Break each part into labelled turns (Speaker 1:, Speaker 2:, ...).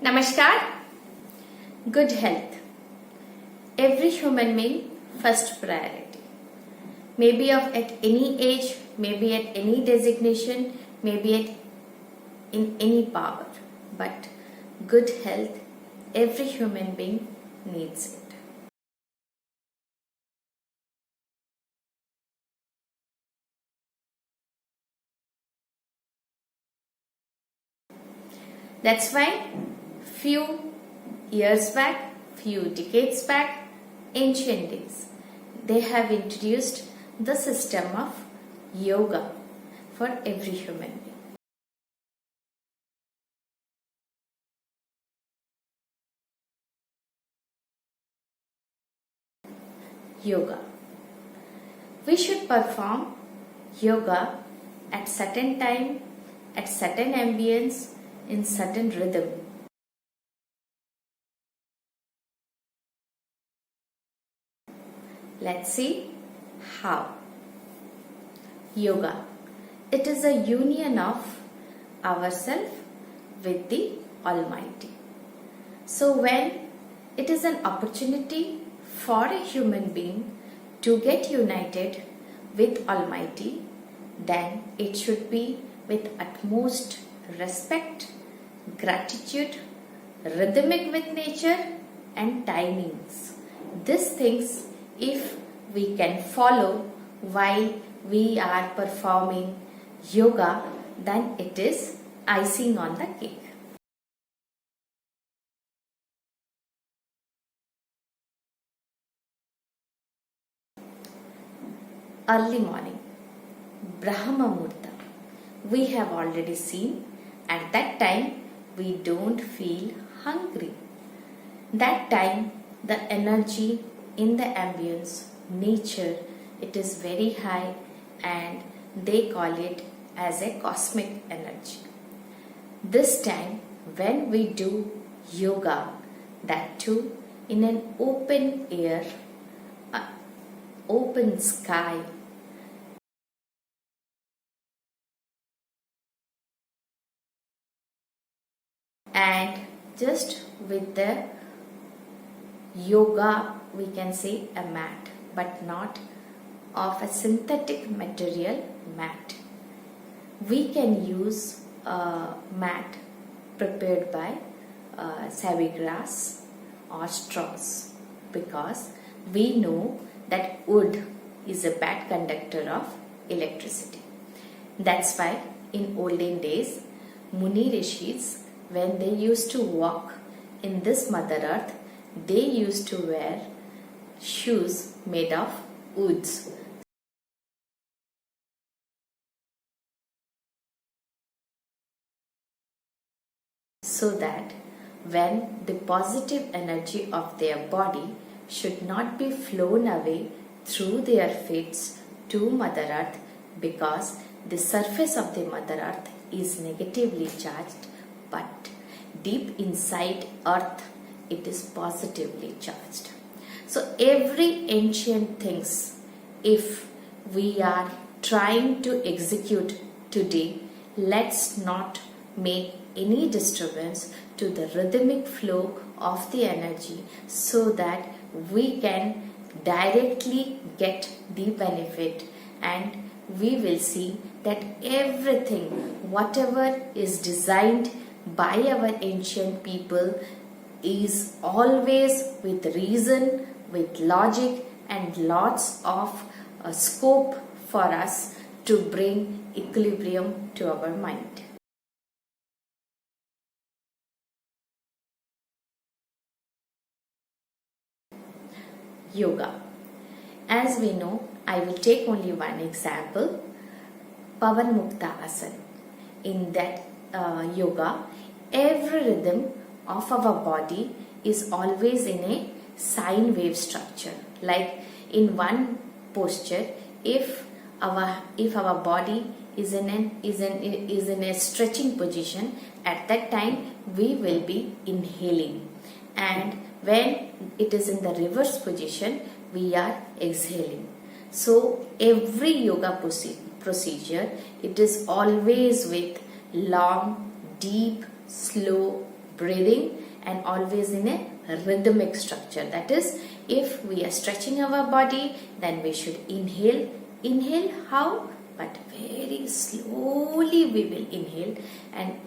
Speaker 1: Namaskar. Good health. Every human being first priority. Maybe at any age, maybe at any designation, maybe in any power. But good health, every human being needs it. That's why few years back, few decades back, ancient days, they have introduced the system of yoga for every human being. Yoga. We should perform yoga at certain time, at certain ambience, in certain rhythm. Let's see how. Yoga. It is a union of ourself with the Almighty. So when it is an opportunity for a human being to get united with Almighty, then it should be with utmost respect, gratitude, rhythmic with nature and timings. These things, if we can follow while we are performing yoga, then it is icing on the cake. Early morning, Brahma Muhurta. We have already seen at that time we don't feel hungry. That time the energy in the ambience, nature, it is very high and they call it as a cosmic energy. This time when we do yoga, that too in an open air, open sky, and just with the yoga, we can say a mat, but not of a synthetic material mat. We can use a mat prepared by savvy grass or straws, because we know that wood is a bad conductor of electricity. That's why in olden days, Muni Rishis, when they used to walk in this Mother Earth, they used to wear shoes made of woods. So that when the positive energy of their body should not be flown away through their feet to Mother Earth, because the surface of the Mother Earth is negatively charged, but deep inside earth it is positively charged. So every ancient things, if we are trying to execute today, let's not make any disturbance to the rhythmic flow of the energy, so that we can directly get the benefit, and we will see that everything, whatever is designed by our ancient people, is always with reason, with logic, and lots of scope for us to bring equilibrium to our mind. Yoga. As we know, I will take only one example, Pavan Mukta Asana. In that yoga, every rhythm of our body is always in a sine wave structure. Like in one posture, if our body is in a stretching position, at that time we will be inhaling, and when it is in the reverse position, we are exhaling. So every yoga procedure, it is always with long, deep, slow breathing and always in a rhythmic structure. That is, if we are stretching our body, then we should inhale. Inhale how? But very slowly we will inhale, and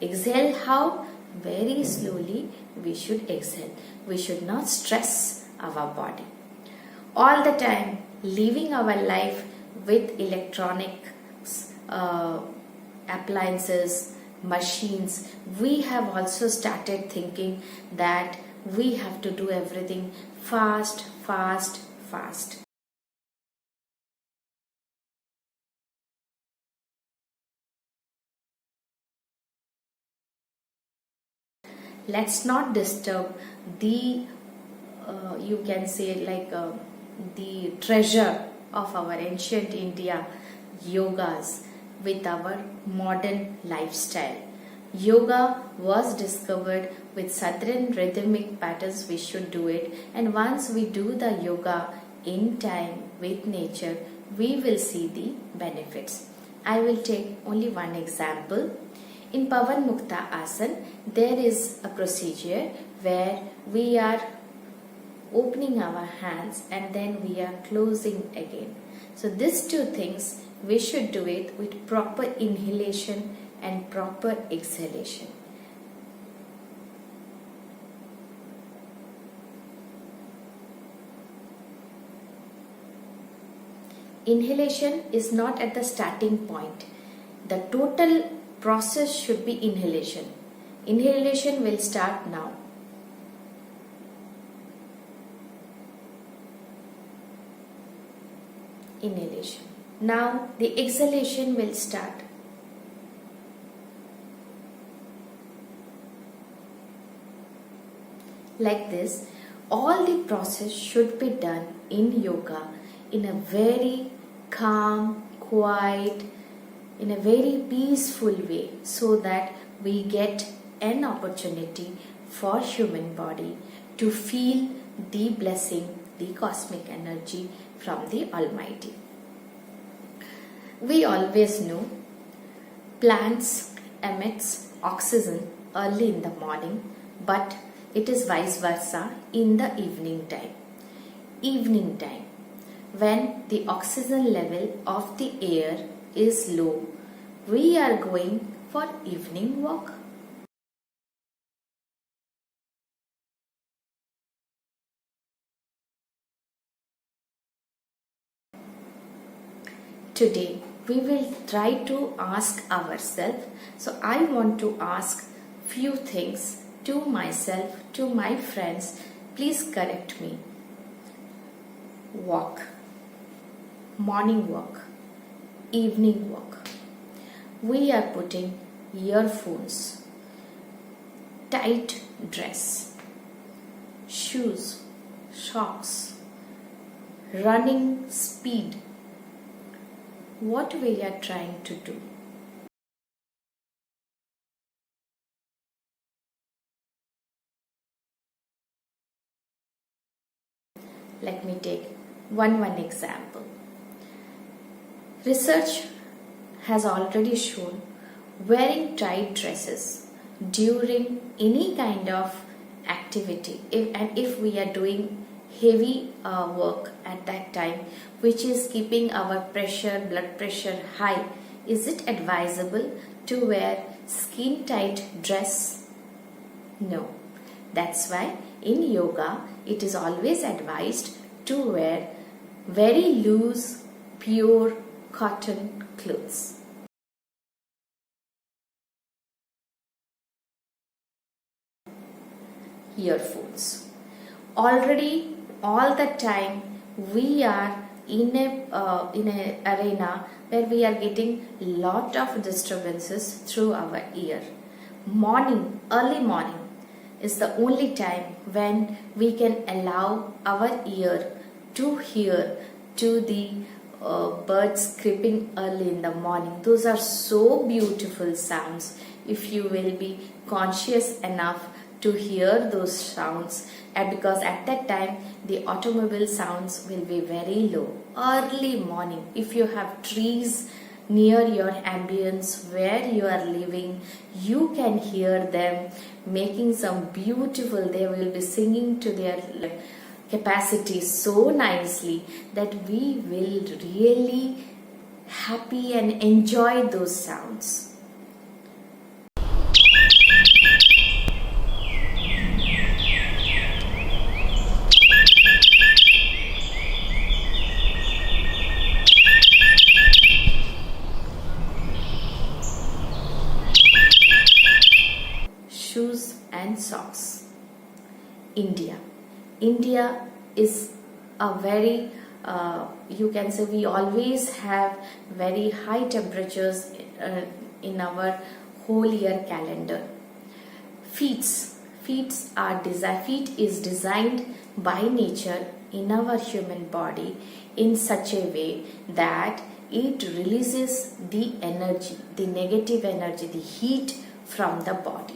Speaker 1: exhale how? Very slowly we should exhale. We should not stress our body. All the time living our life with electronics, appliances, machines, we have also started thinking that we have to do everything fast, fast, fast. Let's not disturb the you can say the treasure of our ancient India, yogas, with our modern lifestyle. Yoga was discovered with certain rhythmic patterns. We should do it, and once we do the yoga in time with nature, we will see the benefits. I will take only one example. In Pavan Mukta Asan, there is a procedure where we are opening our hands and then we are closing again. So these two things we should do it with proper inhalation and proper exhalation. Inhalation is not at the starting point. The total process should be inhalation. Inhalation will start now. Inhalation. Now the exhalation will start. Like this, all the process should be done in yoga in a very calm, quiet, in a very peaceful way, so that we get an opportunity for human body to feel the blessing, the cosmic energy from the Almighty. We always know plants emits oxygen early in the morning, but it is vice versa in the evening time. Evening time, when the oxygen level of the air is low, we are going for evening walk. Today we will try to ask ourselves. So I want to ask few things to myself, to my friends. Please correct me. Walk, morning walk, evening walk. We are putting earphones, tight dress, shoes, socks, running speed. What we are trying to do? Let me take one example. Research has already shown wearing tight dresses during any kind of activity, if we are doing heavy work at that time, which is keeping our blood pressure high, is it advisable to wear skin tight dress? No. That's why in yoga it is always advised to wear very loose, pure cotton clothes. Earphones. Already all the time we are in a arena where we are getting lot of disturbances through our ear. Early morning is the only time when we can allow our ear to hear to the birds creeping early in the morning. Those are so beautiful sounds. If you will be conscious enough to hear those sounds, and because at that time the automobile sounds will be very low. Early morning, if you have trees near your ambience where you are living. You can hear them making some beautiful, they will be singing to their capacity so nicely that we will really happy and enjoy those sounds. Shoes and socks. India. India is a very, you can say, we always have very high temperatures in our whole year calendar. Feet is designed by nature in our human body in such a way that it releases the energy, the negative energy, the heat from the body.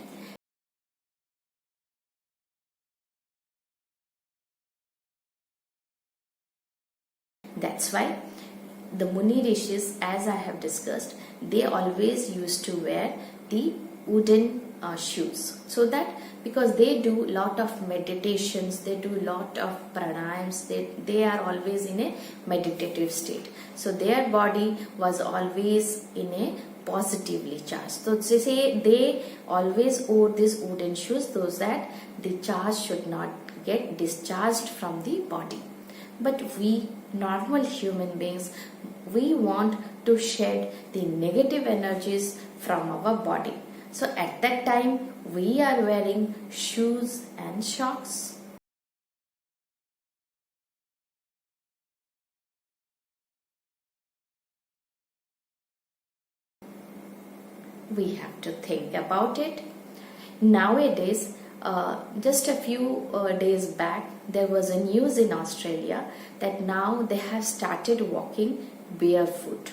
Speaker 1: That's why the Muni Rishis, as I have discussed, they always used to wear the wooden shoes, so that because they do lot of meditations, they do lot of pranayams, they are always in a meditative state, so their body was always in a positively charged. So they always wore these wooden shoes so that the charge should not get discharged from the body. But we normal human beings, we want to shed the negative energies from our body. So at that time, we are wearing shoes and socks. We have to think about it. Nowadays, just a few days back, there was a news in Australia that now they have started walking barefoot.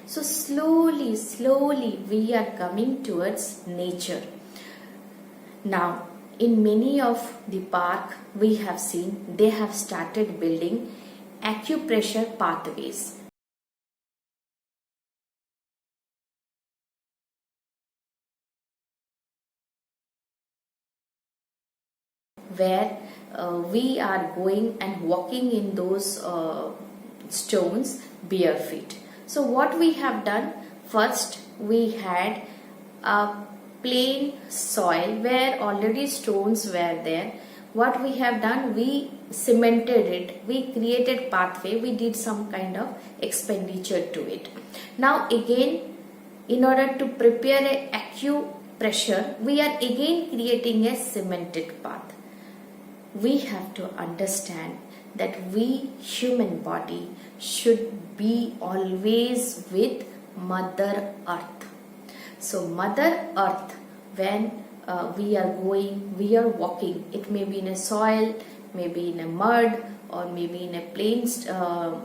Speaker 1: So slowly we are coming towards nature. Now, in many of the park we have seen, they have started building acupressure pathways. Where we are going and walking in those stones bare feet. So what we have done, first we had a plain soil where already stones were there. What we have done, we cemented it, we created pathway, we did some kind of expenditure to it. Now again, in order to prepare a acupressure, we are again creating a cemented path. We have to understand that we human body should be always with Mother Earth. So Mother Earth, when we are going, we are walking, it may be in a soil, maybe in a mud, or maybe in a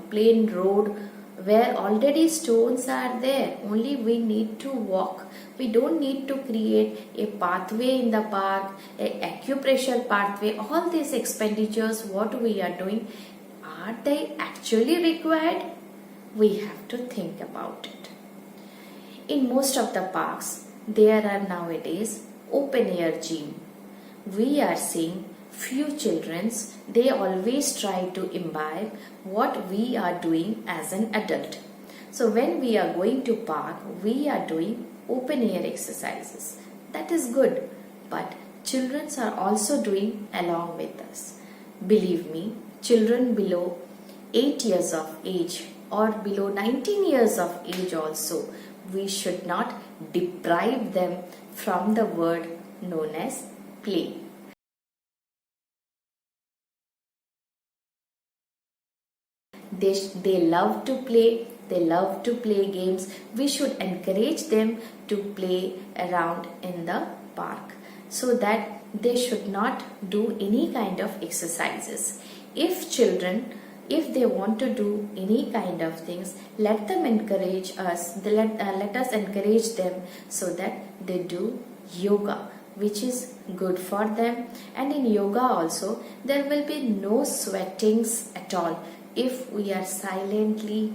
Speaker 1: plain road where already stones are there. Only we need to walk. We don't need to create a pathway in the park, a acupressure pathway. All these expenditures, what we are doing, are they actually required? We have to think about it. In most of the parks, there are nowadays open air gym. We are seeing few childrens, they always try to imbibe what we are doing as an adult. So when we are going to park, we are doing open air exercises. That is good, but children are also doing along with us. Believe me, children below 8 years of age or below 19 years of age also, we should not deprive them from the word known as play. They love to play, they love to play games. We should encourage them to play around in the park so that they should not do any kind of exercises. If children, if they want to do any kind of things, let them encourage us, let us encourage them so that they do yoga. which is good for them. And in yoga also, there will be no sweatings at all if we are silently,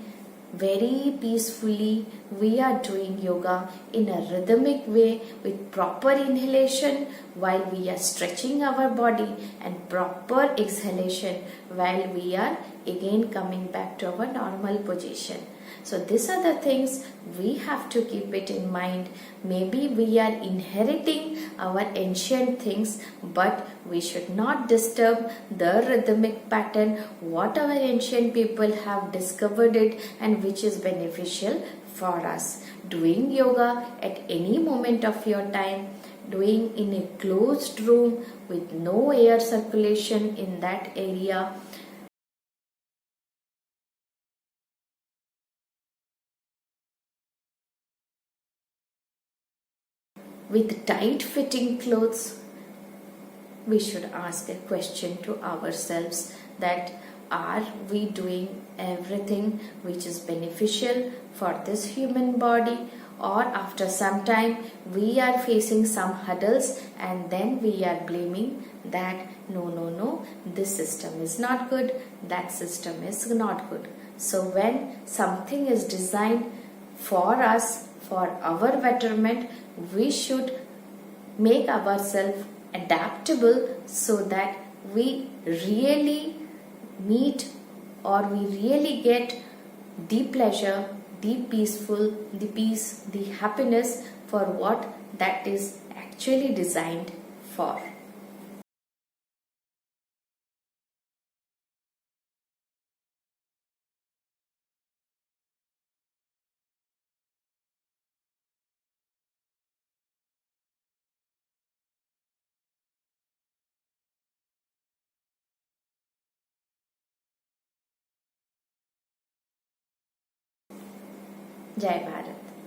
Speaker 1: very peacefully, we are doing yoga in a rhythmic way with proper inhalation while we are stretching our body, and proper exhalation while we are again coming back to our normal position. So these are the things we have to keep it in mind. Maybe we are inheriting our ancient things, but we should not disturb the rhythmic pattern what our ancient people have discovered it, and which is beneficial for us. Doing yoga at any moment of your time, doing in a closed room with no air circulation in that area, with tight fitting clothes, we should ask a question to ourselves that are we doing everything which is beneficial for this human body, or after some time we are facing some hurdles and then we are blaming that no, this system is not good, that system is not good. So when something is designed for us, for our betterment, we should make ourselves adaptable so that we really meet, or we really get the pleasure, the peaceful, the peace, the happiness for what that is actually designed for. Jai Bharat.